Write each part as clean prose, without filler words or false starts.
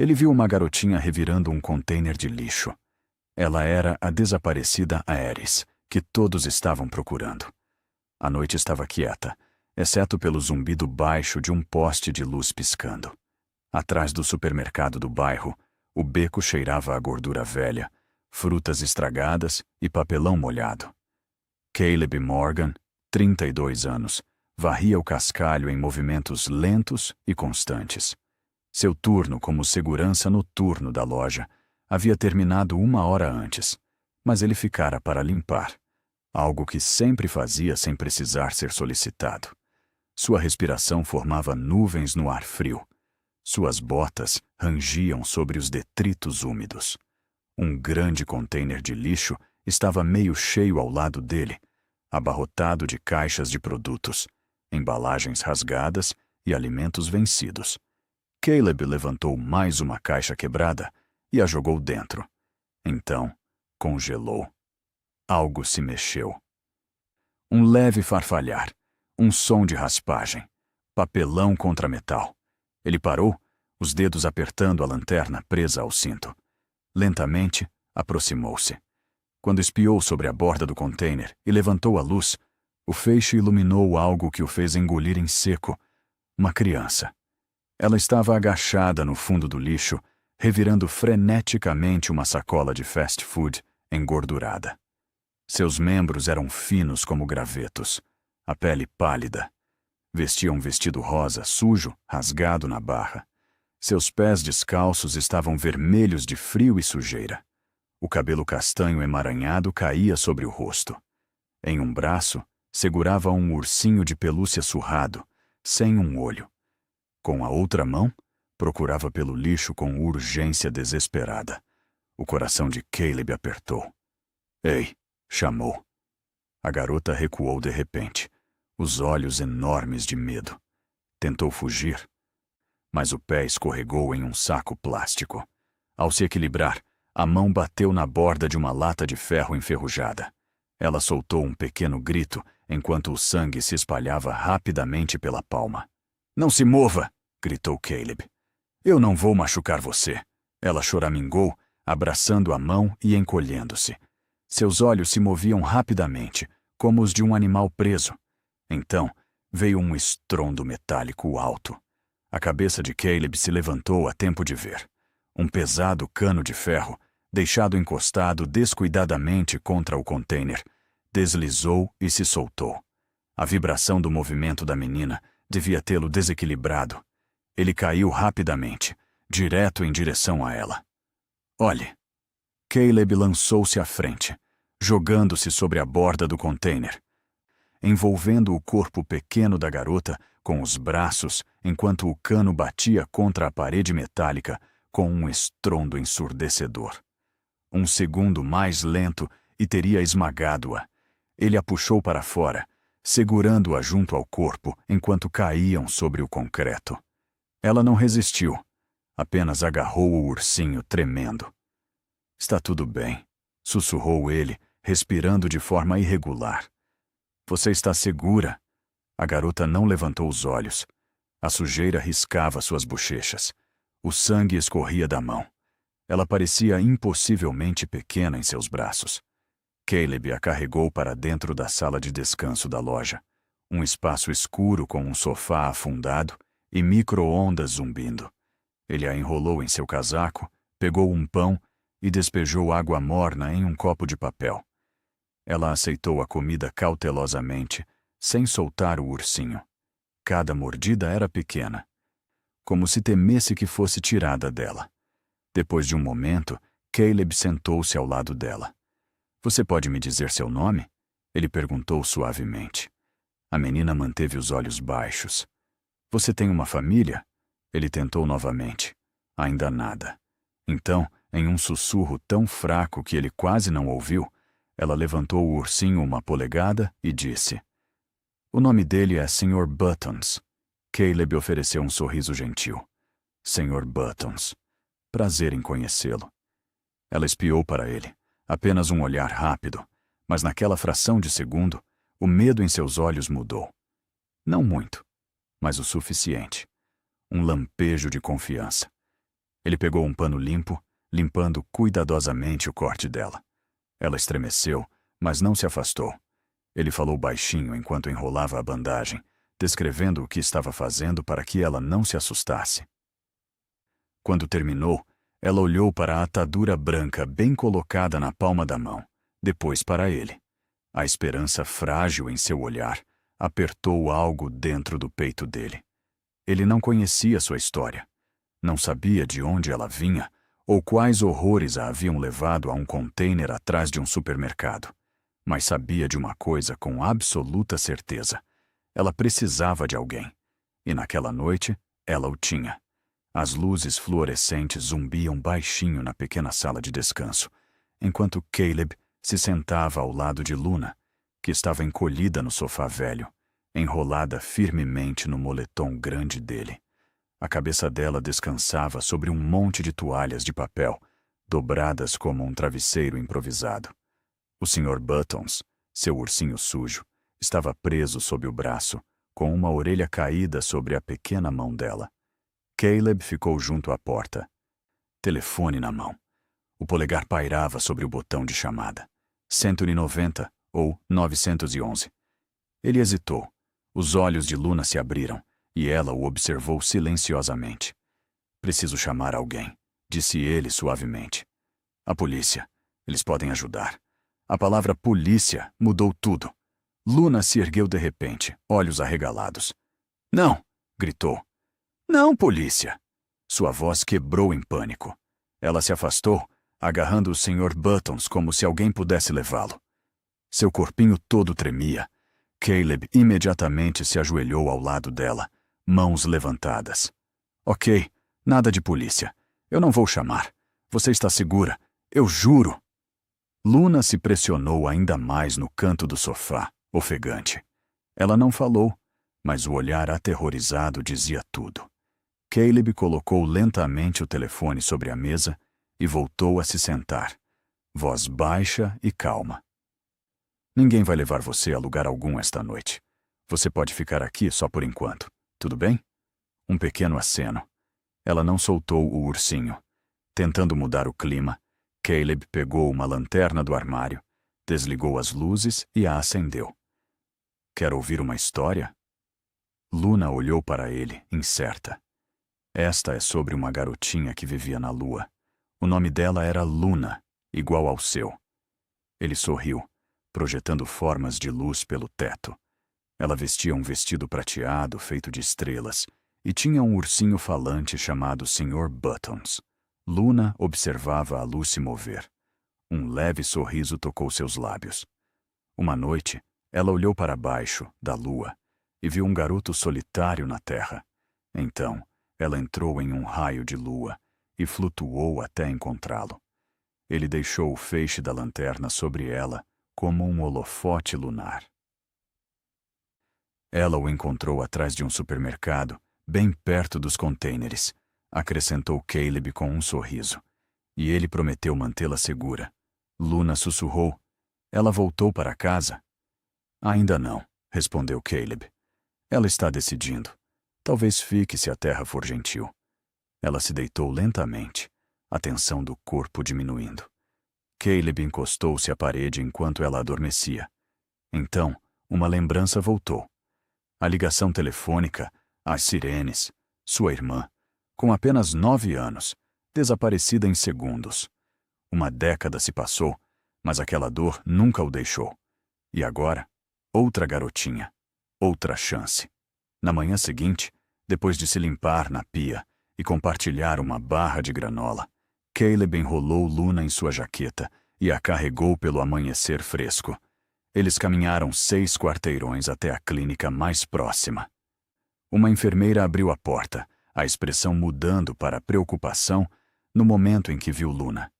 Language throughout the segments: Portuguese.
Ele viu uma garotinha revirando um container de lixo. Ela era a desaparecida Aeris, que todos estavam procurando. A noite estava quieta, exceto pelo zumbido baixo de um poste de luz piscando. Atrás do supermercado do bairro, o beco cheirava a gordura velha, frutas estragadas e papelão molhado. Caleb Morgan, 32 anos, varria o cascalho em movimentos lentos e constantes. Seu turno como segurança noturno da loja havia terminado 1 hora antes, mas ele ficara para limpar, algo que sempre fazia sem precisar ser solicitado. Sua respiração formava nuvens no ar frio. Suas botas rangiam sobre os detritos úmidos. Um grande container de lixo estava meio cheio ao lado dele, abarrotado de caixas de produtos, embalagens rasgadas e alimentos vencidos. Caleb levantou mais uma caixa quebrada e a jogou dentro. Então, congelou. Algo se mexeu. Um leve farfalhar, um som de raspagem, papelão contra metal. Ele parou, os dedos apertando a lanterna presa ao cinto. Lentamente, aproximou-se. Quando espiou sobre a borda do container e levantou a luz, o feixe iluminou algo que o fez engolir em seco. Uma criança. Ela estava agachada no fundo do lixo, revirando freneticamente uma sacola de fast food engordurada. Seus membros eram finos como gravetos, a pele pálida. Vestia um vestido rosa sujo, rasgado na barra. Seus pés descalços estavam vermelhos de frio e sujeira. O cabelo castanho emaranhado caía sobre o rosto. Em um braço, segurava um ursinho de pelúcia surrado, sem um olho. Com a outra mão, procurava pelo lixo com urgência desesperada. O coração de Caleb apertou. "Ei!" chamou. A garota recuou de repente, os olhos enormes de medo. Tentou fugir, mas o pé escorregou em um saco plástico. Ao se equilibrar, a mão bateu na borda de uma lata de ferro enferrujada. Ela soltou um pequeno grito enquanto o sangue se espalhava rapidamente pela palma. "Não se mova!" gritou Caleb. "Eu não vou machucar você." Ela choramingou, abraçando a mão e encolhendo-se. Seus olhos se moviam rapidamente, como os de um animal preso. Então, veio um estrondo metálico alto. A cabeça de Caleb se levantou a tempo de ver. Um pesado cano de ferro, deixado encostado descuidadamente contra o container, deslizou e se soltou. A vibração do movimento da menina devia tê-lo desequilibrado. Ele caiu rapidamente, direto em direção a ela. "Olhe!" Caleb lançou-se à frente, jogando-se sobre a borda do container, envolvendo o corpo pequeno da garota com os braços enquanto o cano batia contra a parede metálica com um estrondo ensurdecedor. Um segundo mais lento e teria esmagado-a. Ele a puxou para fora, segurando-a junto ao corpo enquanto caíam sobre o concreto. Ela não resistiu, apenas agarrou o ursinho tremendo. "Está tudo bem", sussurrou ele, respirando de forma irregular. "Você está segura?" A garota não levantou os olhos. A sujeira riscava suas bochechas. O sangue escorria da mão. Ela parecia impossivelmente pequena em seus braços. Caleb a carregou para dentro da sala de descanso da loja, um espaço escuro com um sofá afundado e micro-ondas zumbindo. Ele a enrolou em seu casaco, pegou um pão e despejou água morna em um copo de papel. Ela aceitou a comida cautelosamente, sem soltar o ursinho. Cada mordida era pequena, como se temesse que fosse tirada dela. Depois de um momento, Caleb sentou-se ao lado dela. "Você pode me dizer seu nome?" ele perguntou suavemente. A menina manteve os olhos baixos. "Você tem uma família?" Ele tentou novamente. Ainda nada. Então, em um sussurro tão fraco que ele quase não ouviu, ela levantou o ursinho 1 polegada e disse: "O nome dele é Sr. Buttons." Caleb ofereceu um sorriso gentil. "Sr. Buttons. Prazer em conhecê-lo." Ela espiou para ele, apenas um olhar rápido, mas naquela fração de segundo, o medo em seus olhos mudou. Não muito, mas o suficiente. Um lampejo de confiança. Ele pegou um pano limpo, limpando cuidadosamente o corte dela. Ela estremeceu, mas não se afastou. Ele falou baixinho enquanto enrolava a bandagem, descrevendo o que estava fazendo para que ela não se assustasse. Quando terminou, ela olhou para a atadura branca bem colocada na palma da mão, depois para ele. A esperança frágil em seu olhar apertou algo dentro do peito dele. Ele não conhecia sua história. Não sabia de onde ela vinha ou quais horrores a haviam levado a um container atrás de um supermercado. Mas sabia de uma coisa com absoluta certeza. Ela precisava de alguém. E naquela noite, ela o tinha. As luzes fluorescentes zumbiam baixinho na pequena sala de descanso, enquanto Caleb se sentava ao lado de Luna, que estava encolhida no sofá velho, enrolada firmemente no moletom grande dele. A cabeça dela descansava sobre um monte de toalhas de papel, dobradas como um travesseiro improvisado. O Sr. Buttons, seu ursinho sujo, estava preso sob o braço, com uma orelha caída sobre a pequena mão dela. Caleb ficou junto à porta. Telefone na mão. O polegar pairava sobre o botão de chamada. 190 ou 911. Ele hesitou. Os olhos de Luna se abriram, e ela o observou silenciosamente. Preciso chamar alguém, disse ele suavemente. A polícia. Eles podem ajudar. A palavra polícia mudou tudo. Luna se ergueu de repente, olhos arregalados. Não! Gritou. Não, polícia! Sua voz quebrou em pânico. Ela se afastou, agarrando o Sr. Buttons como se alguém pudesse levá-lo. Seu corpinho todo tremia. Caleb imediatamente se ajoelhou ao lado dela, mãos levantadas. Ok, nada de polícia. Eu não vou chamar. Você está segura. Eu juro. Luna se pressionou ainda mais no canto do sofá, ofegante. Ela não falou, mas o olhar aterrorizado dizia tudo. Caleb colocou lentamente o telefone sobre a mesa e voltou a se sentar, voz baixa e calma. Ninguém vai levar você a lugar algum esta noite. Você pode ficar aqui só por enquanto, tudo bem? Um pequeno aceno. Ela não soltou o ursinho. Tentando mudar o clima, Caleb pegou uma lanterna do armário, desligou as luzes e a acendeu. Quer ouvir uma história? Luna olhou para ele, incerta. Esta é sobre uma garotinha que vivia na lua. O nome dela era Luna, igual ao seu. Ele sorriu, projetando formas de luz pelo teto. Ela vestia um vestido prateado feito de estrelas e tinha um ursinho falante chamado Sr. Buttons. Luna observava a luz se mover. Um leve sorriso tocou seus lábios. Uma noite, ela olhou para baixo, da lua, e viu um garoto solitário na terra. Então, ela entrou em um raio de lua e flutuou até encontrá-lo. Ele deixou o feixe da lanterna sobre ela como um holofote lunar. Ela o encontrou atrás de um supermercado, bem perto dos contêineres, acrescentou Caleb com um sorriso. E ele prometeu mantê-la segura. Luna sussurrou. Ela voltou para casa? Ainda não, respondeu Caleb. Ela está decidindo. Talvez fique se a terra for gentil. Ela se deitou lentamente, a tensão do corpo diminuindo. Caleb encostou-se à parede enquanto ela adormecia. Então, uma lembrança voltou. A ligação telefônica, as sirenes, sua irmã, com apenas 9 anos, desaparecida em segundos. Uma década se passou, mas aquela dor nunca o deixou. E agora, outra garotinha, outra chance. Na manhã seguinte, depois de se limpar na pia e compartilhar uma barra de granola, Caleb enrolou Luna em sua jaqueta e a carregou pelo amanhecer fresco. Eles caminharam 6 quarteirões até a clínica mais próxima. Uma enfermeira abriu a porta, a expressão mudando para preocupação no momento em que viu Luna.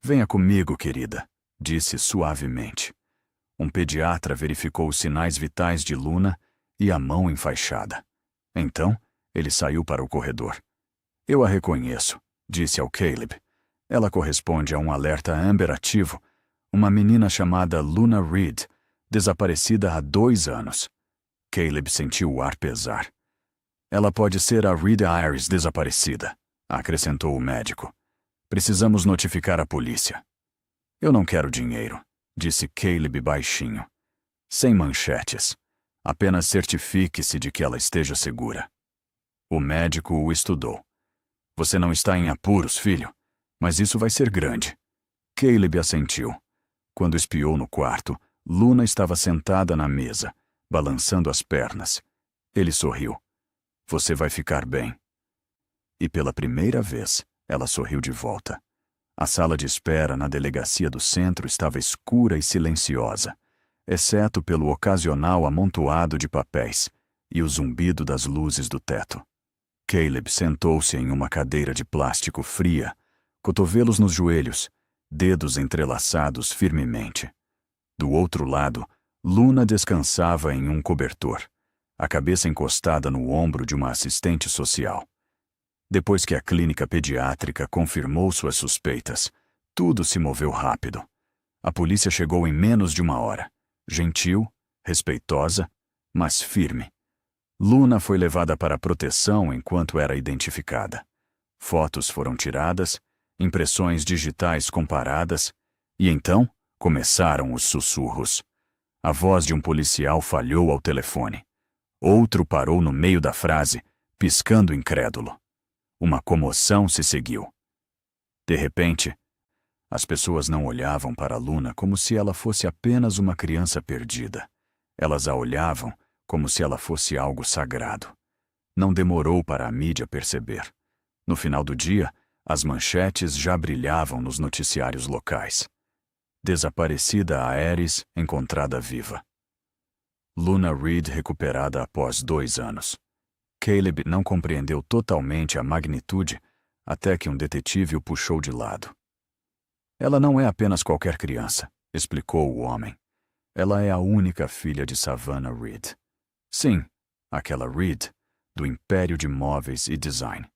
Venha comigo, querida, disse suavemente. Um pediatra verificou os sinais vitais de Luna e a mão enfaixada. Então, ele saiu para o corredor. Eu a reconheço, disse ao Caleb. Ela corresponde a um alerta Amber ativo, uma menina chamada Luna Reed, desaparecida há 2 anos. Caleb sentiu o ar pesar. Ela pode ser a Reed Iris desaparecida, acrescentou o médico. Precisamos notificar a polícia. Eu não quero dinheiro, disse Caleb baixinho. Sem manchetes. Apenas certifique-se de que ela esteja segura. O médico o estudou. Você não está em apuros, filho, mas isso vai ser grande. Caleb assentiu. Quando espiou no quarto, Luna estava sentada na mesa, balançando as pernas. Ele sorriu. Você vai ficar bem. E pela primeira vez, ela sorriu de volta. A sala de espera na delegacia do centro estava escura e silenciosa, exceto pelo ocasional amontoado de papéis e o zumbido das luzes do teto. Caleb sentou-se em uma cadeira de plástico fria, cotovelos nos joelhos, dedos entrelaçados firmemente. Do outro lado, Luna descansava em um cobertor, a cabeça encostada no ombro de uma assistente social. Depois que a clínica pediátrica confirmou suas suspeitas, tudo se moveu rápido. A polícia chegou em menos de uma hora, gentil, respeitosa, mas firme. Luna foi levada para proteção enquanto era identificada. Fotos foram tiradas, impressões digitais comparadas, e então começaram os sussurros. A voz de um policial falhou ao telefone. Outro parou no meio da frase, piscando incrédulo. Uma comoção se seguiu. De repente, as pessoas não olhavam para Luna como se ela fosse apenas uma criança perdida. Elas a olhavam como se ela fosse algo sagrado. Não demorou para a mídia perceber. No final do dia, as manchetes já brilhavam nos noticiários locais. Desaparecida a Ares, encontrada viva. Luna Reed recuperada após 2 anos. Caleb não compreendeu totalmente a magnitude até que um detetive o puxou de lado. Ela não é apenas qualquer criança, explicou o homem. Ela é a única filha de Savannah Reed. Sim, aquela Reed, do Império de Móveis e Design.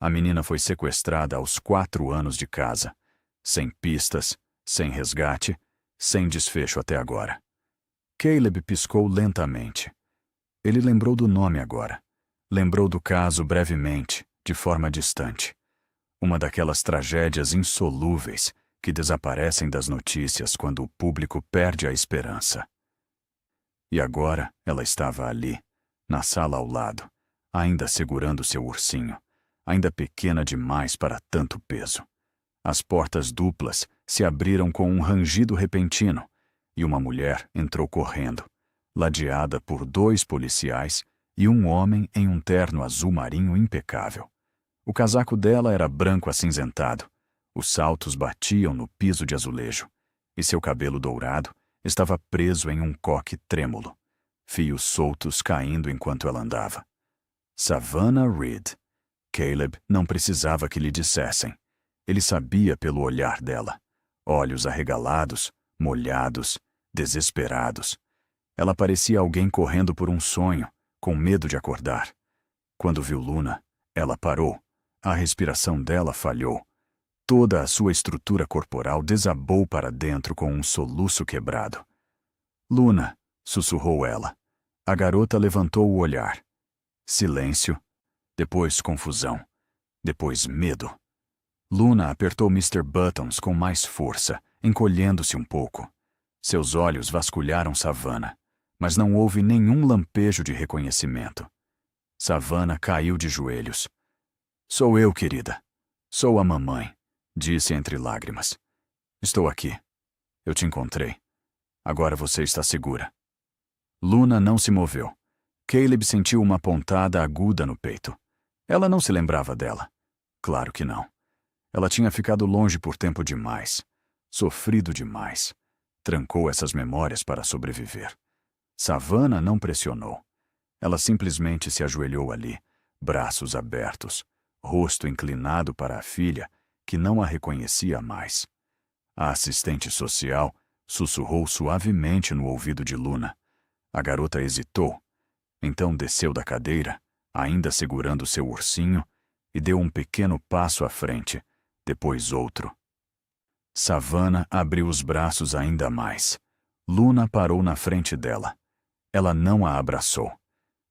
A menina foi sequestrada aos 4 anos de casa, sem pistas, sem resgate, sem desfecho até agora. Caleb piscou lentamente. Ele lembrou do nome agora. Lembrou do caso brevemente, de forma distante. Uma daquelas tragédias insolúveis que desaparecem das notícias quando o público perde a esperança. E agora ela estava ali, na sala ao lado, ainda segurando seu ursinho, ainda pequena demais para tanto peso. As portas duplas se abriram com um rangido repentino e uma mulher entrou correndo, ladeada por 2 policiais e um homem em um terno azul marinho impecável. O casaco dela era branco acinzentado, os saltos batiam no piso de azulejo, e seu cabelo dourado estava preso em um coque trêmulo, fios soltos caindo enquanto ela andava. Savannah Reed. Caleb não precisava que lhe dissessem. Ele sabia pelo olhar dela. Olhos arregalados, molhados, desesperados. Ela parecia alguém correndo por um sonho, com medo de acordar. Quando viu Luna, ela parou. A respiração dela falhou. Toda a sua estrutura corporal desabou para dentro com um soluço quebrado. Luna, sussurrou ela. A garota levantou o olhar. Silêncio. Depois confusão. Depois medo. Luna apertou Mr. Buttons com mais força, encolhendo-se um pouco. Seus olhos vasculharam Savannah, mas não houve nenhum lampejo de reconhecimento. Savannah caiu de joelhos. Sou eu, querida. Sou a mamãe, disse entre lágrimas. Estou aqui. Eu te encontrei. Agora você está segura. Luna não se moveu. Caleb sentiu uma pontada aguda no peito. Ela não se lembrava dela. Claro que não. Ela tinha ficado longe por tempo demais. Sofrido demais. Trancou essas memórias para sobreviver. Savannah não pressionou. Ela simplesmente se ajoelhou ali, braços abertos, rosto inclinado para a filha, que não a reconhecia mais. A assistente social sussurrou suavemente no ouvido de Luna. A garota hesitou. Então desceu da cadeira, ainda segurando seu ursinho, e deu um pequeno passo à frente, depois outro. Savannah abriu os braços ainda mais. Luna parou na frente dela. Ela não a abraçou.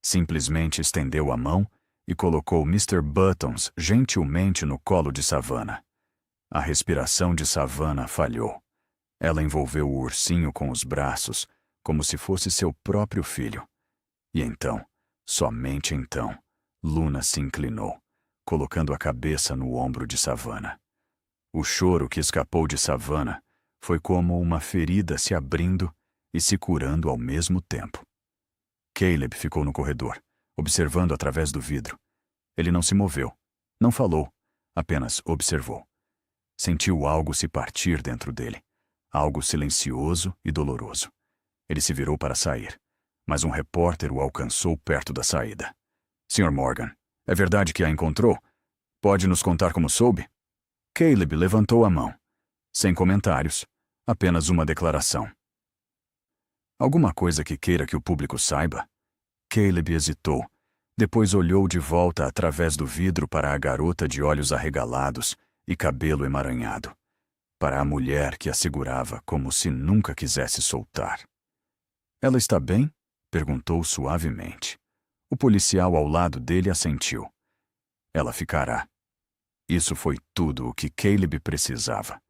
Simplesmente estendeu a mão e colocou Mr. Buttons gentilmente no colo de Savannah. A respiração de Savannah falhou. Ela envolveu o ursinho com os braços, como se fosse seu próprio filho. E então, somente então, Luna se inclinou, colocando a cabeça no ombro de Savannah. O choro que escapou de Savannah foi como uma ferida se abrindo e se curando ao mesmo tempo. Caleb ficou no corredor, observando através do vidro. Ele não se moveu, não falou, apenas observou. Sentiu algo se partir dentro dele, algo silencioso e doloroso. Ele se virou para sair, mas um repórter o alcançou perto da saída. Sr. Morgan, é verdade que a encontrou? Pode nos contar como soube? Caleb levantou a mão. Sem comentários, apenas uma declaração. Alguma coisa que queira que o público saiba? Caleb hesitou. Depois olhou de volta através do vidro para a garota de olhos arregalados e cabelo emaranhado, para a mulher que a segurava como se nunca quisesse soltar. Ela está bem? Perguntou suavemente. O policial ao lado dele assentiu. Ela ficará. Isso foi tudo o que Caleb precisava.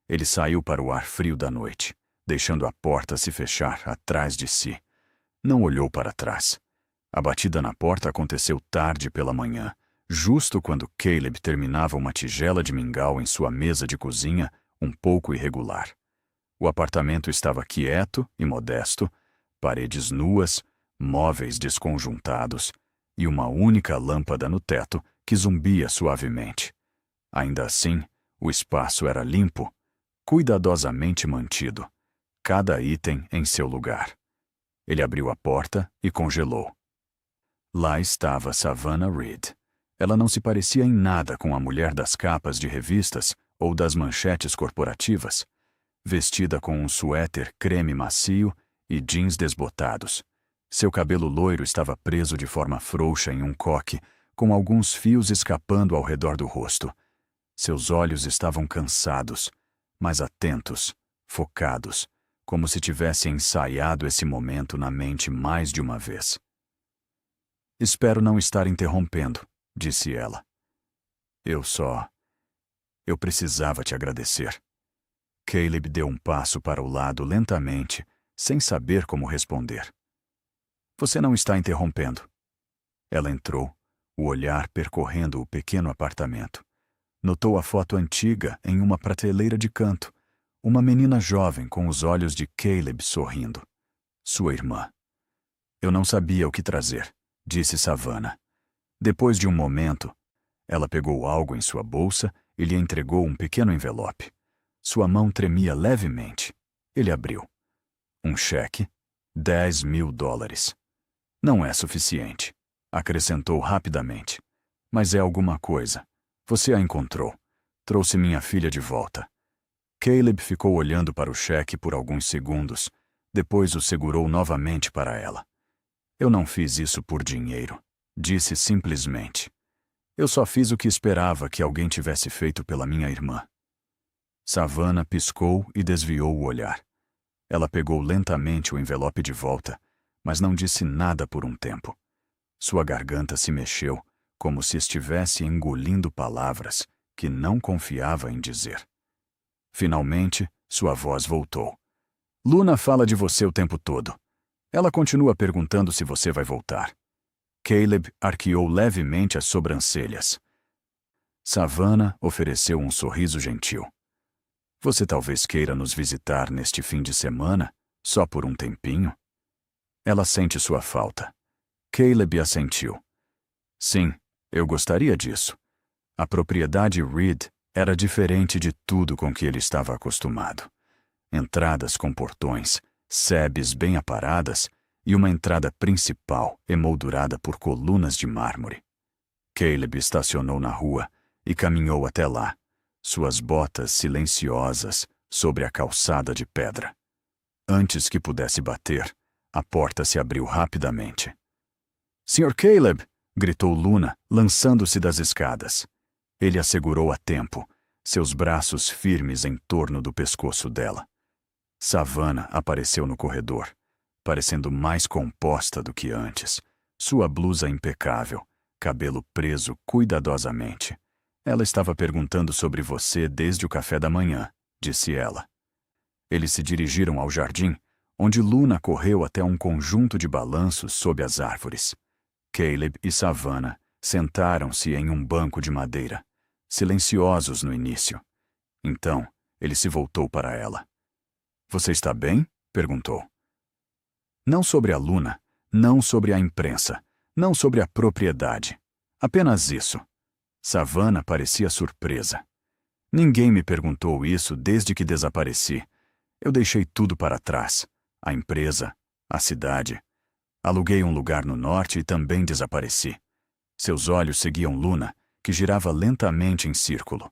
Ele saiu para o ar frio da noite, deixando a porta se fechar atrás de si. Não olhou para trás. A batida na porta aconteceu tarde pela manhã, justo quando Caleb terminava uma tigela de mingau em sua mesa de cozinha, um pouco irregular. O apartamento estava quieto e modesto, paredes nuas, móveis desconjuntados e uma única lâmpada no teto que zumbia suavemente. Ainda assim, o espaço era limpo, cuidadosamente mantido, cada item em seu lugar. Ele abriu a porta e congelou. Lá estava Savannah Reed. Ela não se parecia em nada com a mulher das capas de revistas ou das manchetes corporativas, vestida com um suéter creme macio e jeans desbotados. Seu cabelo loiro estava preso de forma frouxa em um coque, com alguns fios escapando ao redor do rosto. Seus olhos estavam cansados, mas atentos, focados, como se tivesse ensaiado esse momento na mente mais de uma vez. Espero não estar interrompendo, disse ela. Eu precisava te agradecer. Caleb deu um passo para o lado lentamente, sem saber como responder. Você não está interrompendo. Ela entrou, o olhar percorrendo o pequeno apartamento. Notou a foto antiga em uma prateleira de canto, uma menina jovem com os olhos de Caleb sorrindo. Sua irmã. Eu não sabia o que trazer, disse Savannah. Depois de um momento, ela pegou algo em sua bolsa e lhe entregou um pequeno envelope. Sua mão tremia levemente. Ele abriu. Um cheque, $10.000. Não é suficiente, acrescentou rapidamente. Mas é alguma coisa. Você a encontrou. Trouxe minha filha de volta. Caleb ficou olhando para o cheque por alguns segundos. Depois o segurou novamente para ela. Eu não fiz isso por dinheiro, disse simplesmente. Eu só fiz o que esperava que alguém tivesse feito pela minha irmã. Savannah piscou e desviou o olhar. Ela pegou lentamente o envelope de volta, mas não disse nada por um tempo. Sua garganta se mexeu, como se estivesse engolindo palavras que não confiava em dizer. Finalmente, sua voz voltou. Luna fala de você o tempo todo. Ela continua perguntando se você vai voltar. Caleb arqueou levemente as sobrancelhas. Savannah ofereceu um sorriso gentil. Você talvez queira nos visitar neste fim de semana, só por um tempinho? Ela sente sua falta. Caleb assentiu. Sim, eu gostaria disso. A propriedade Reed era diferente de tudo com que ele estava acostumado. Entradas com portões, sebes bem aparadas e uma entrada principal emoldurada por colunas de mármore. Caleb estacionou na rua e caminhou até lá, suas botas silenciosas sobre a calçada de pedra. Antes que pudesse bater, a porta se abriu rapidamente. Sr. Caleb! Gritou Luna, lançando-se das escadas. Ele a segurou a tempo, seus braços firmes em torno do pescoço dela. Savannah apareceu no corredor, parecendo mais composta do que antes, sua blusa impecável, cabelo preso cuidadosamente. Ela estava perguntando sobre você desde o café da manhã, disse ela. Eles se dirigiram ao jardim, onde Luna correu até um conjunto de balanços sob as árvores. Caleb e Savannah sentaram-se em um banco de madeira, silenciosos no início. Então, ele se voltou para ela. Você está bem? Perguntou. Não sobre a Luna, não sobre a imprensa, não sobre a propriedade. Apenas isso. Savannah parecia surpresa. Ninguém me perguntou isso desde que desapareci. Eu deixei tudo para trás. A empresa, a cidade. Aluguei um lugar no norte e também desapareci. Seus olhos seguiam Luna, que girava lentamente em círculo.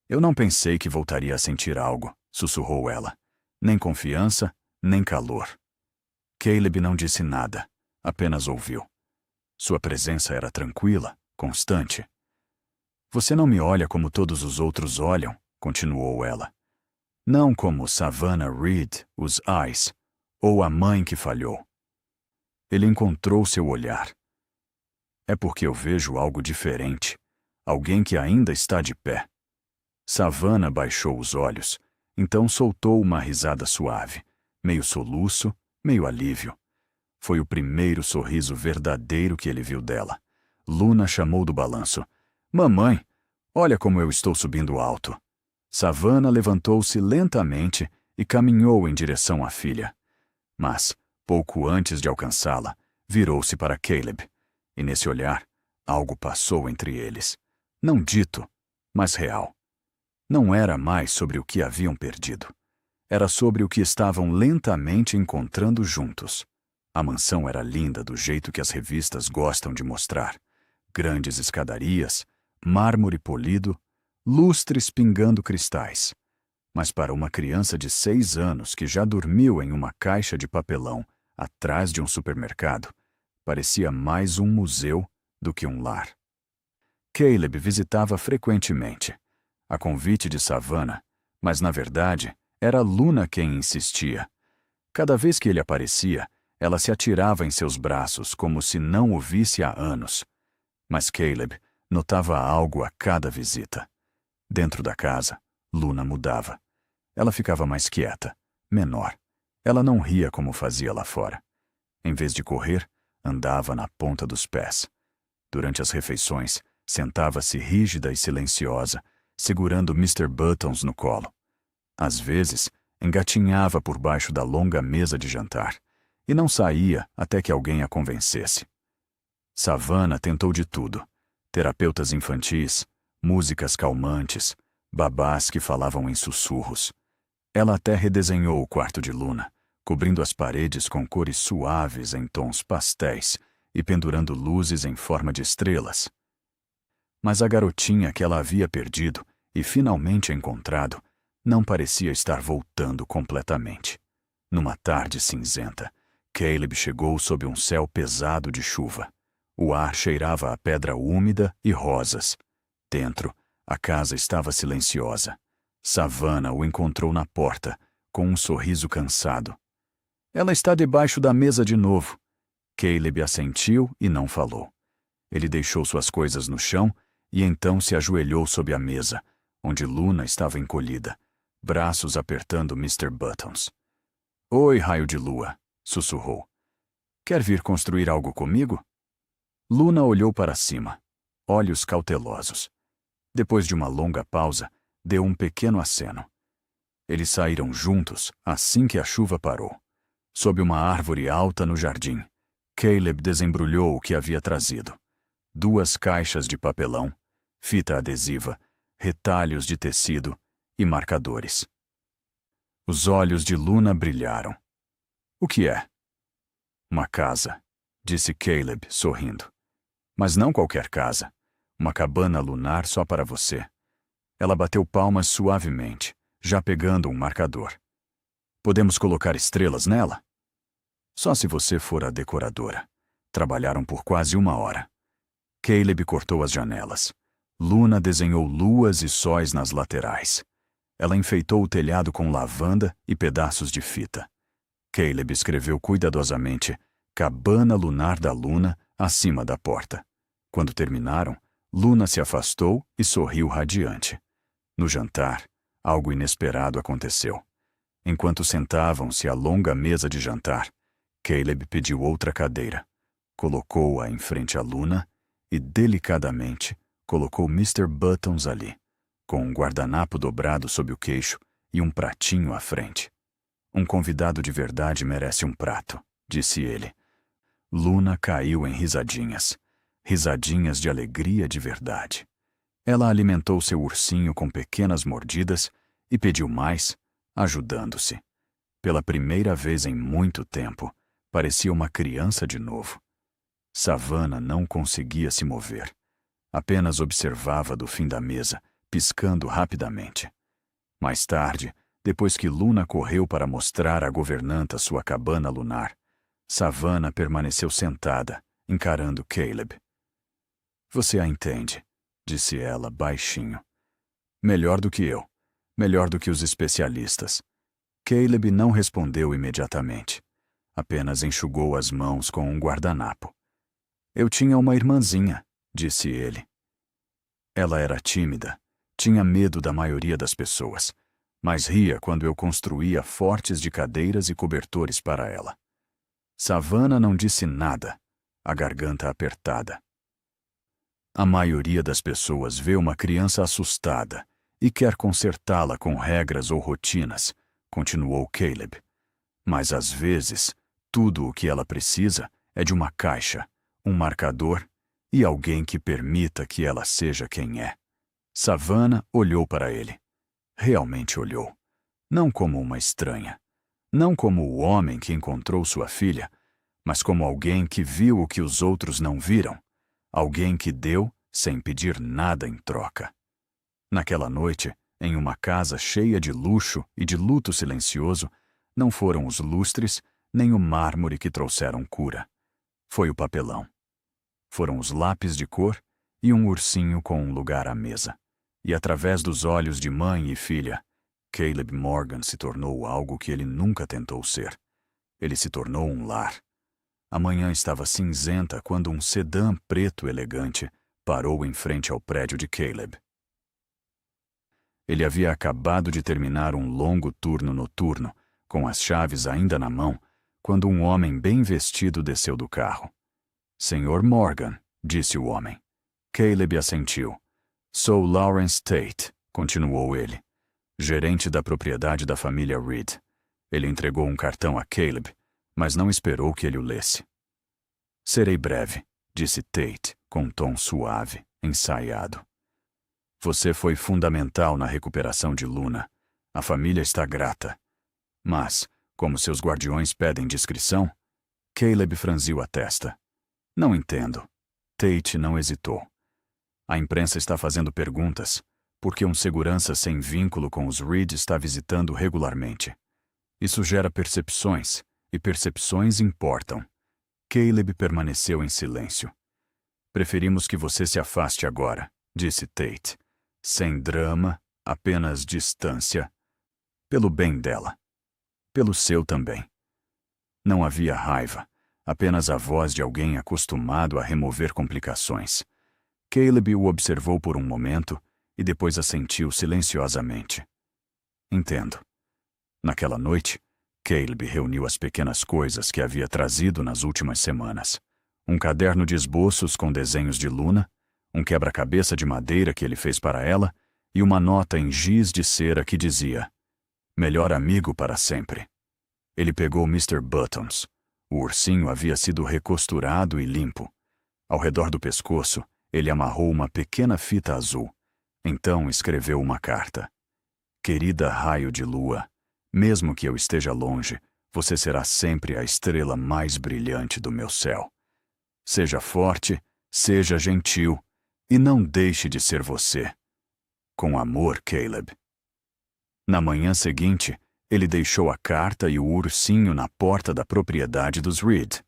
Eu não pensei que voltaria a sentir algo, sussurrou ela. Nem confiança, nem calor. Caleb não disse nada, apenas ouviu. Sua presença era tranquila, constante. Você não me olha como todos os outros olham, continuou ela. Não como Savannah Reed, os Eyes, ou a mãe que falhou. Ele encontrou seu olhar. É porque eu vejo algo diferente, alguém que ainda está de pé. Savannah baixou os olhos, então soltou uma risada suave, meio soluço, meio alívio. Foi o primeiro sorriso verdadeiro que ele viu dela. Luna chamou do balanço. Mamãe, olha como eu estou subindo alto. Savannah levantou-se lentamente e caminhou em direção à filha. Mas, pouco antes de alcançá-la, virou-se para Caleb. E nesse olhar, algo passou entre eles. Não dito, mas real. Não era mais sobre o que haviam perdido. Era sobre o que estavam lentamente encontrando juntos. A mansão era linda do jeito que as revistas gostam de mostrar. Grandes escadarias, mármore polido, lustres pingando cristais. Mas para uma criança de 6 anos que já dormiu em uma caixa de papelão atrás de um supermercado, parecia mais um museu do que um lar. Caleb visitava frequentemente, a convite de Savannah, mas na verdade era Luna quem insistia. Cada vez que ele aparecia, ela se atirava em seus braços como se não o visse há anos. Mas Caleb notava algo a cada visita. Dentro da casa, Luna mudava. Ela ficava mais quieta, menor. Ela não ria como fazia lá fora. Em vez de correr, andava na ponta dos pés. Durante as refeições, sentava-se rígida e silenciosa, segurando Mr. Buttons no colo. Às vezes, engatinhava por baixo da longa mesa de jantar, e não saía até que alguém a convencesse. Savannah tentou de tudo. Terapeutas infantis, músicas calmantes, babás que falavam em sussurros. Ela até redesenhou o quarto de Luna, cobrindo as paredes com cores suaves em tons pastéis e pendurando luzes em forma de estrelas. Mas a garotinha que ela havia perdido e finalmente encontrado não parecia estar voltando completamente. Numa tarde cinzenta, Caleb chegou sob um céu pesado de chuva. O ar cheirava a pedra úmida e rosas. Dentro, a casa estava silenciosa. Savannah o encontrou na porta, com um sorriso cansado. Ela está debaixo da mesa de novo. Caleb assentiu e não falou. Ele deixou suas coisas no chão e então se ajoelhou sob a mesa, onde Luna estava encolhida, braços apertando Mr. Buttons. Oi, raio de lua, sussurrou. Quer vir construir algo comigo? Luna olhou para cima, olhos cautelosos. Depois de uma longa pausa, deu um pequeno aceno. Eles saíram juntos assim que a chuva parou. Sob uma árvore alta no jardim, Caleb desembrulhou o que havia trazido. 2 caixas de papelão, fita adesiva, retalhos de tecido e marcadores. Os olhos de Luna brilharam. O que é? Uma casa, disse Caleb, sorrindo. Mas não qualquer casa. Uma cabana lunar só para você. Ela bateu palmas suavemente, já pegando um marcador. Podemos colocar estrelas nela? Só se você for a decoradora. Trabalharam por quase 1 hora. Caleb cortou as janelas. Luna desenhou luas e sóis nas laterais. Ela enfeitou o telhado com lavanda e pedaços de fita. Caleb escreveu cuidadosamente Cabana Lunar da Luna acima da porta. Quando terminaram, Luna se afastou e sorriu radiante. No jantar, algo inesperado aconteceu. Enquanto sentavam-se à longa mesa de jantar, Caleb pediu outra cadeira, colocou-a em frente a Luna e, delicadamente, colocou Mr. Buttons ali, com um guardanapo dobrado sob o queixo e um pratinho à frente. Um convidado de verdade merece um prato, disse ele. Luna caiu em risadinhas, risadinhas de alegria de verdade. Ela alimentou seu ursinho com pequenas mordidas e pediu mais, ajudando-se. Pela primeira vez em muito tempo, parecia uma criança de novo. Savannah não conseguia se mover. Apenas observava do fim da mesa, piscando rapidamente. Mais tarde, depois que Luna correu para mostrar à governanta sua cabana lunar, Savannah permaneceu sentada, encarando Caleb. Você a entende, disse ela baixinho. Melhor do que eu. Melhor do que os especialistas. Caleb não respondeu imediatamente. Apenas enxugou as mãos com um guardanapo. Eu tinha uma irmãzinha, disse ele. Ela era tímida, tinha medo da maioria das pessoas, mas ria quando eu construía fortes de cadeiras e cobertores para ela. Savannah não disse nada, a garganta apertada. A maioria das pessoas vê uma criança assustada e quer consertá-la com regras ou rotinas, continuou Caleb. Mas às vezes, tudo o que ela precisa é de uma caixa, um marcador e alguém que permita que ela seja quem é. Savannah olhou para ele. Realmente olhou. Não como uma estranha. Não como o homem que encontrou sua filha, mas como alguém que viu o que os outros não viram. Alguém que deu sem pedir nada em troca. Naquela noite, em uma casa cheia de luxo e de luto silencioso, não foram os lustres nem o mármore que trouxeram cura. Foi o papelão. Foram os lápis de cor e um ursinho com um lugar à mesa. E através dos olhos de mãe e filha, Caleb Morgan se tornou algo que ele nunca tentou ser. Ele se tornou um lar. A manhã estava cinzenta quando um sedã preto elegante parou em frente ao prédio de Caleb. Ele havia acabado de terminar um longo turno noturno, com as chaves ainda na mão, quando um homem bem vestido desceu do carro. Senhor Morgan, disse o homem. Caleb assentiu. Sou Lawrence Tate, continuou ele, gerente da propriedade da família Reed. Ele entregou um cartão a Caleb, mas não esperou que ele o lesse. Serei breve, disse Tate, com um tom suave, ensaiado. Você foi fundamental na recuperação de Luna. A família está grata. Mas, como seus guardiões pedem discrição, Caleb franziu a testa. Não entendo. Tate não hesitou. A imprensa está fazendo perguntas, porque um segurança sem vínculo com os Reed está visitando regularmente. Isso gera percepções, e percepções importam. Caleb permaneceu em silêncio. Preferimos que você se afaste agora, disse Tate. Sem drama, apenas distância. Pelo bem dela. Pelo seu também. Não havia raiva, apenas a voz de alguém acostumado a remover complicações. Caleb o observou por um momento e depois assentiu silenciosamente. Entendo. Naquela noite, Caleb reuniu as pequenas coisas que havia trazido nas últimas semanas. Um caderno de esboços com desenhos de Luna, um quebra-cabeça de madeira que ele fez para ela e uma nota em giz de cera que dizia: Melhor amigo para sempre. Ele pegou Mr. Buttons. O ursinho havia sido recosturado e limpo. Ao redor do pescoço, ele amarrou uma pequena fita azul. Então escreveu uma carta. Querida raio de lua, mesmo que eu esteja longe, você será sempre a estrela mais brilhante do meu céu. Seja forte, seja gentil, e não deixe de ser você. Com amor, Caleb. Na manhã seguinte, ele deixou a carta e o ursinho na porta da propriedade dos Reed.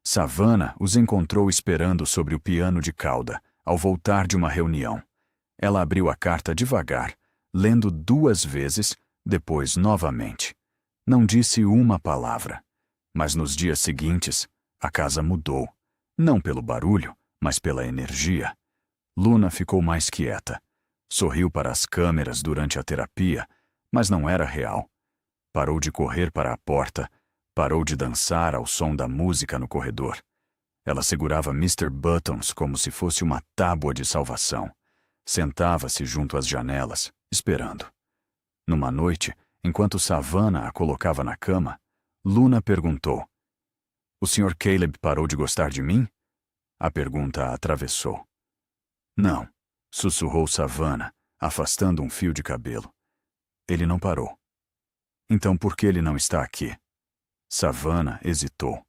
Savannah os encontrou esperando sobre o piano de cauda, ao voltar de uma reunião. Ela abriu a carta devagar, lendo 2 vezes, depois novamente. Não disse uma palavra. Mas nos dias seguintes, a casa mudou. Não pelo barulho, mas pela energia. Luna ficou mais quieta. Sorriu para as câmeras durante a terapia, mas não era real. Parou de correr para a porta, parou de dançar ao som da música no corredor. Ela segurava Mr. Buttons como se fosse uma tábua de salvação. Sentava-se junto às janelas, esperando. Numa noite, enquanto Savannah a colocava na cama, Luna perguntou: "O Sr. Caleb parou de gostar de mim?" A pergunta a atravessou. "Não", sussurrou Savannah, afastando um fio de cabelo. "Ele não parou." "Então por que ele não está aqui?" Savannah hesitou.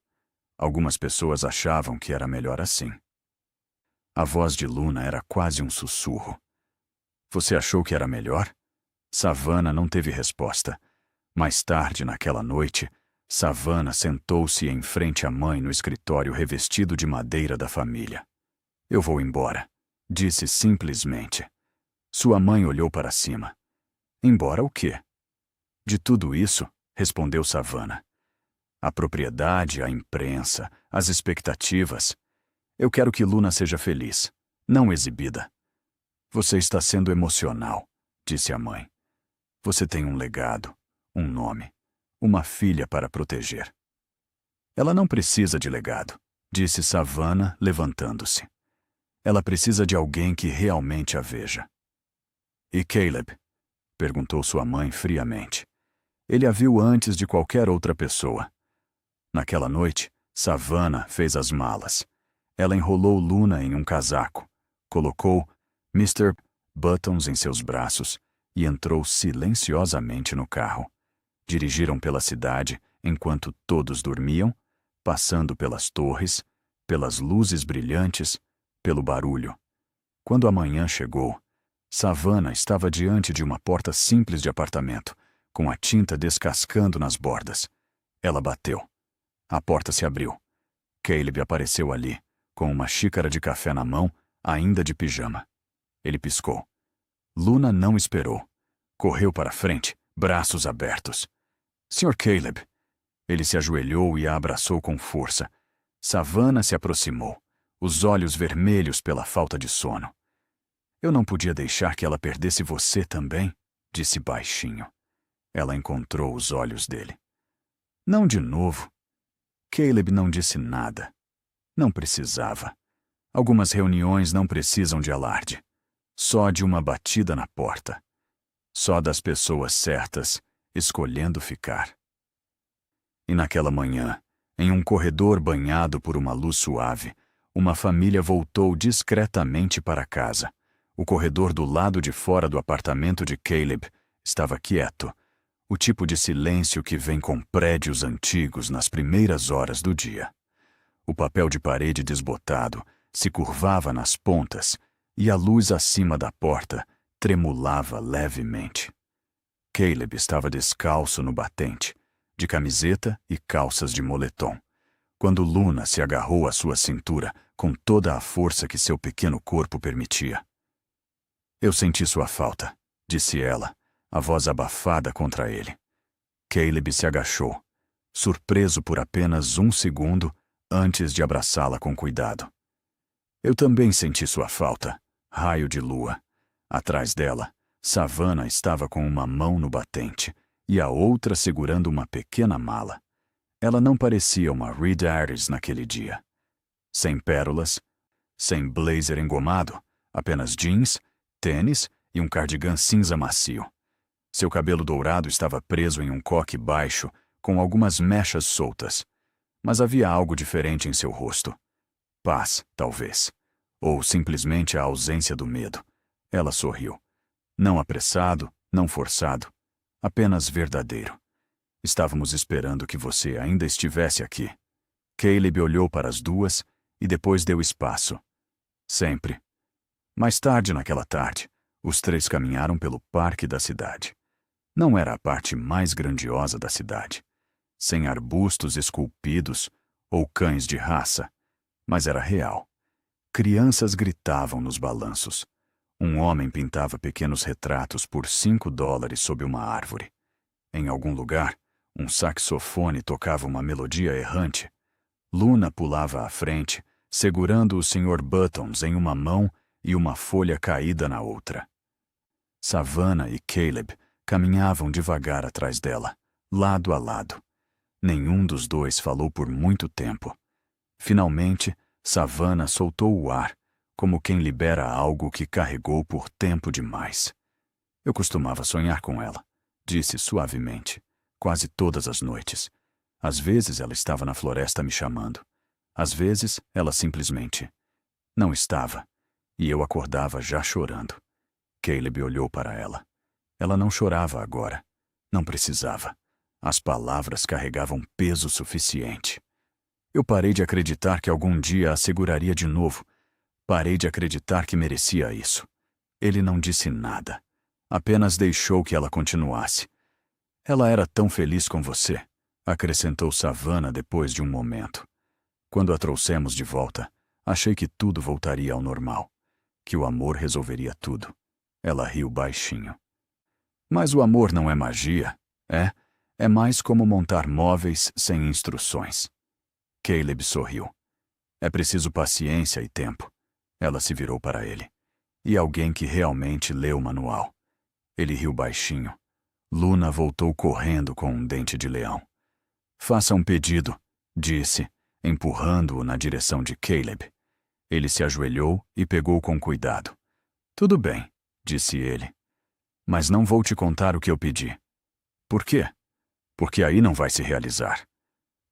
Algumas pessoas achavam que era melhor assim. A voz de Luna era quase um sussurro. "Você achou que era melhor?" Savannah não teve resposta. Mais tarde naquela noite, Savannah sentou-se em frente à mãe no escritório revestido de madeira da família. "Eu vou embora", disse simplesmente. Sua mãe olhou para cima. "Embora o quê?" "De tudo isso", respondeu Savannah. "A propriedade, a imprensa, as expectativas. Eu quero que Luna seja feliz, não exibida." "Você está sendo emocional", disse a mãe. "Você tem um legado, um nome, uma filha para proteger." "Ela não precisa de legado", disse Savannah, levantando-se. "Ela precisa de alguém que realmente a veja." "E Caleb?" perguntou sua mãe friamente. "Ele a viu antes de qualquer outra pessoa." Naquela noite, Savannah fez as malas. Ela enrolou Luna em um casaco, colocou Mr. Buttons em seus braços e entrou silenciosamente no carro. Dirigiram pela cidade enquanto todos dormiam, passando pelas torres, pelas luzes brilhantes, pelo barulho. Quando a manhã chegou, Savannah estava diante de uma porta simples de apartamento, com a tinta descascando nas bordas. Ela bateu. A porta se abriu. Caleb apareceu ali, com uma xícara de café na mão, ainda de pijama. Ele piscou. Luna não esperou. Correu para frente, braços abertos. "Sr. Caleb." Ele se ajoelhou e a abraçou com força. Savannah se aproximou, os olhos vermelhos pela falta de sono. "Eu não podia deixar que ela perdesse você também", disse baixinho. Ela encontrou os olhos dele. "Não de novo." Caleb não disse nada. Não precisava. Algumas reuniões não precisam de alarde. Só de uma batida na porta. Só das pessoas certas, escolhendo ficar. E naquela manhã, em um corredor banhado por uma luz suave, uma família voltou discretamente para casa. O corredor do lado de fora do apartamento de Caleb estava quieto, o tipo de silêncio que vem com prédios antigos nas primeiras horas do dia. O papel de parede desbotado se curvava nas pontas e a luz acima da porta tremulava levemente. Caleb estava descalço no batente, de camiseta e calças de moletom, quando Luna se agarrou à sua cintura com toda a força que seu pequeno corpo permitia. "Eu senti sua falta", disse ela, a voz abafada contra ele. Caleb se agachou, surpreso por apenas um segundo antes de abraçá-la com cuidado. "Eu também senti sua falta", raio de lua. Atrás dela, Savannah estava com uma mão no batente e a outra segurando uma pequena mala. Ela não parecia uma Reed Aries naquele dia. Sem pérolas, sem blazer engomado, apenas jeans, tênis e um cardigan cinza macio. Seu cabelo dourado estava preso em um coque baixo, com algumas mechas soltas. Mas havia algo diferente em seu rosto. Paz, talvez. Ou simplesmente a ausência do medo. Ela sorriu. Não apressado, não forçado. Apenas verdadeiro. "Estávamos esperando que você ainda estivesse aqui." Caleb olhou para as duas e depois deu espaço. "Sempre." Mais tarde naquela tarde, os três caminharam pelo parque da cidade. Não era a parte mais grandiosa da cidade, sem arbustos esculpidos ou cães de raça, mas era real. Crianças gritavam nos balanços. Um homem pintava pequenos retratos por $5 sob uma árvore. Em algum lugar, um saxofone tocava uma melodia errante. Luna pulava à frente, segurando o Sr. Buttons em uma mão e uma folha caída na outra. Savannah e Caleb caminhavam devagar atrás dela, lado a lado. Nenhum dos dois falou por muito tempo. Finalmente, Savannah soltou o ar, como quem libera algo que carregou por tempo demais. Eu costumava sonhar com ela, disse suavemente, quase todas as noites. Às vezes ela estava na floresta me chamando. Às vezes ela simplesmente não estava, e eu acordava já chorando. Caleb olhou para ela. Ela não chorava agora. Não precisava. As palavras carregavam peso suficiente. Eu parei de acreditar que algum dia a seguraria de novo. Parei de acreditar que merecia isso. Ele não disse nada. Apenas deixou que ela continuasse. Ela era tão feliz com você, acrescentou Savannah depois de um momento. Quando a trouxemos de volta, achei que tudo voltaria ao normal, que o amor resolveria tudo. Ela riu baixinho. Mas o amor não é magia, é? É mais como montar móveis sem instruções. Caleb sorriu. É preciso paciência e tempo. Ela se virou para ele. E alguém que realmente leu o manual. Ele riu baixinho. Luna voltou correndo com um dente de leão. Faça um pedido, disse, empurrando-o na direção de Caleb. Ele se ajoelhou e pegou com cuidado. Tudo bem, disse ele. Mas não vou te contar o que eu pedi. Por quê? Porque aí não vai se realizar.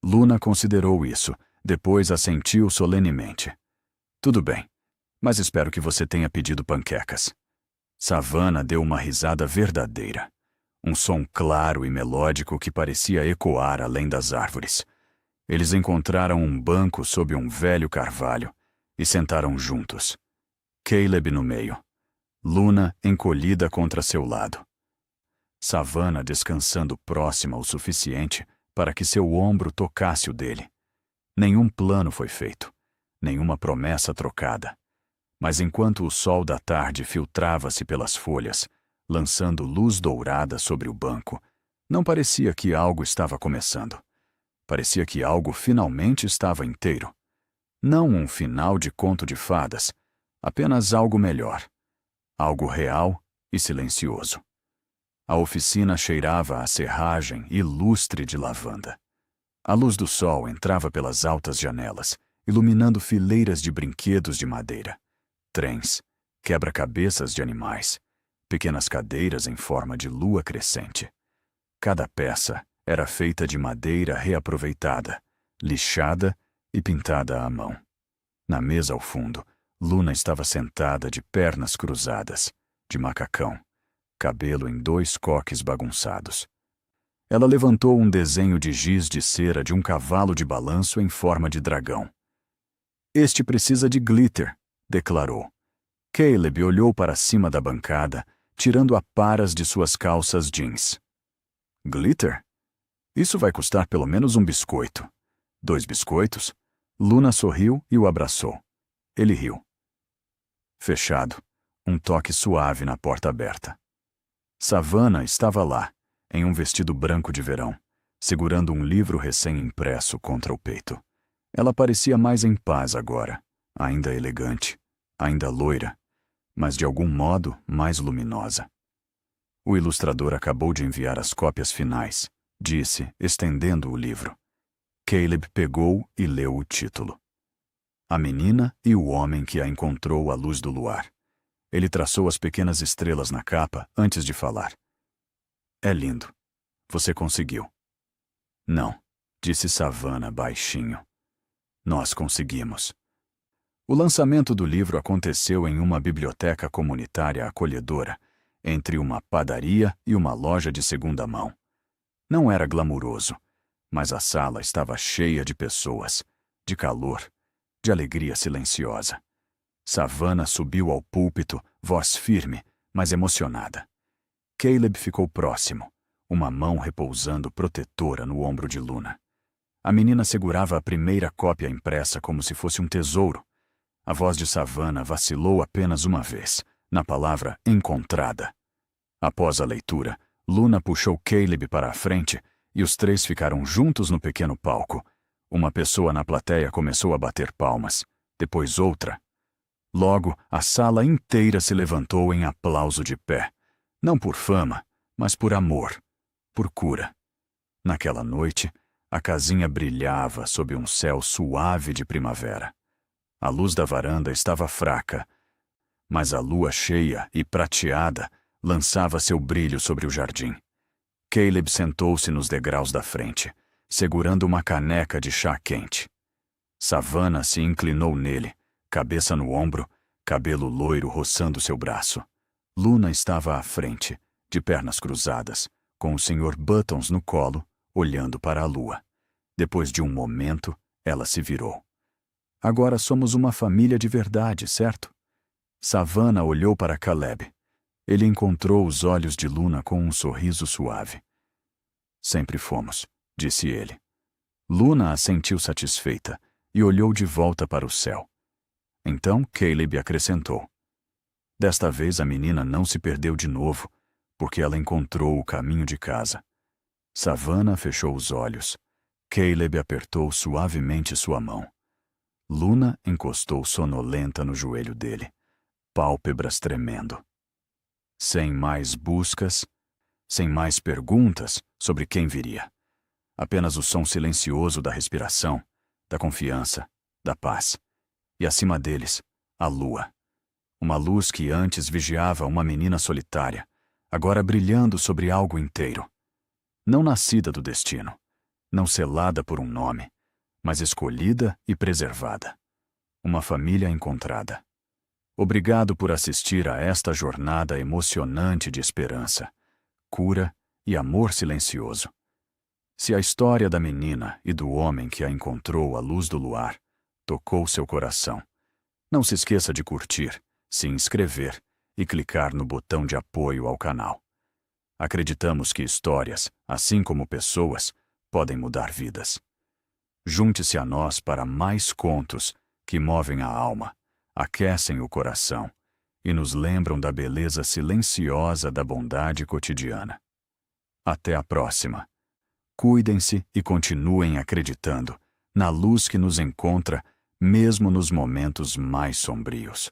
Luna considerou isso, depois assentiu solenemente. Tudo bem, mas espero que você tenha pedido panquecas. Savannah deu uma risada verdadeira. Um som claro e melódico que parecia ecoar além das árvores. Eles encontraram um banco sob um velho carvalho e sentaram juntos. Caleb no meio. Luna encolhida contra seu lado. Savannah descansando próxima o suficiente para que seu ombro tocasse o dele. Nenhum plano foi feito, nenhuma promessa trocada. Mas enquanto o sol da tarde filtrava-se pelas folhas, lançando luz dourada sobre o banco, não parecia que algo estava começando. Parecia que algo finalmente estava inteiro. Não um final de conto de fadas, apenas algo melhor. Algo real e silencioso. A oficina cheirava a serragem e lustre de lavanda. A luz do sol entrava pelas altas janelas, iluminando fileiras de brinquedos de madeira. Trens, quebra-cabeças de animais, pequenas cadeiras em forma de lua crescente. Cada peça era feita de madeira reaproveitada, lixada e pintada à mão. Na mesa ao fundo, Luna estava sentada de pernas cruzadas, de macacão, cabelo em 2 coques bagunçados. Ela levantou um desenho de giz de cera de um cavalo de balanço em forma de dragão. Este precisa de glitter, declarou. Caleb olhou para cima da bancada, tirando aparas de suas calças jeans. Glitter? Isso vai custar pelo menos um biscoito. 2 biscoitos? Luna sorriu e o abraçou. Ele riu. Fechado. Um toque suave na porta aberta. Savannah estava lá, em um vestido branco de verão, segurando um livro recém-impresso contra o peito. Ela parecia mais em paz agora, ainda elegante, ainda loira, mas de algum modo mais luminosa. O ilustrador acabou de enviar as cópias finais, disse, estendendo o livro. Caleb pegou e leu o título. A menina e o homem que a encontrou à luz do luar. Ele traçou as pequenas estrelas na capa antes de falar. É lindo. Você conseguiu. Não, disse Savannah baixinho. Nós conseguimos. O lançamento do livro aconteceu em uma biblioteca comunitária acolhedora, entre uma padaria e uma loja de segunda mão. Não era glamuroso, mas a sala estava cheia de pessoas, de calor, de alegria silenciosa. Savannah subiu ao púlpito, voz firme, mas emocionada. Caleb ficou próximo, uma mão repousando protetora no ombro de Luna. A menina segurava a primeira cópia impressa como se fosse um tesouro. A voz de Savannah vacilou apenas uma vez, na palavra encontrada. Após a leitura, Luna puxou Caleb para a frente e os 3 ficaram juntos no pequeno palco. Uma pessoa na plateia começou a bater palmas. depois outra. Logo, a sala inteira se levantou em aplauso de pé, não por fama, mas por amor, por cura. Naquela noite, a casinha brilhava sob um céu suave de primavera. A luz da varanda estava fraca, mas a lua cheia e prateada lançava seu brilho sobre o jardim. Caleb sentou-se nos degraus da frente, segurando uma caneca de chá quente. Savannah se inclinou nele, cabeça no ombro, cabelo loiro roçando seu braço. Luna estava à frente, de pernas cruzadas, com o Sr. Buttons no colo, olhando para a lua. Depois de um momento, ela se virou. Agora somos uma família de verdade, certo? Savannah olhou para Caleb. Ele encontrou os olhos de Luna com um sorriso suave. Sempre fomos, disse ele. Luna assentiu satisfeita e olhou de volta para o céu. Então Caleb acrescentou. Desta vez a menina não se perdeu de novo, porque ela encontrou o caminho de casa. Savannah fechou os olhos. Caleb apertou suavemente sua mão. Luna encostou sonolenta no joelho dele, pálpebras tremendo. Sem mais buscas, sem mais perguntas sobre quem viria. Apenas o som silencioso da respiração, da confiança, da paz. E acima deles, a lua. Uma luz que antes vigiava uma menina solitária, agora brilhando sobre algo inteiro. Não nascida do destino, não selada por um nome, mas escolhida e preservada. Uma família encontrada. Obrigado por assistir a esta jornada emocionante de esperança, cura e amor silencioso. Se a história da menina e do homem que a encontrou à luz do luar tocou seu coração, não se esqueça de curtir, se inscrever e clicar no botão de apoio ao canal. Acreditamos que histórias, assim como pessoas, podem mudar vidas. Junte-se a nós para mais contos que movem a alma, aquecem o coração e nos lembram da beleza silenciosa da bondade cotidiana. Até a próxima. Cuidem-se e continuem acreditando na luz que nos encontra mesmo nos momentos mais sombrios.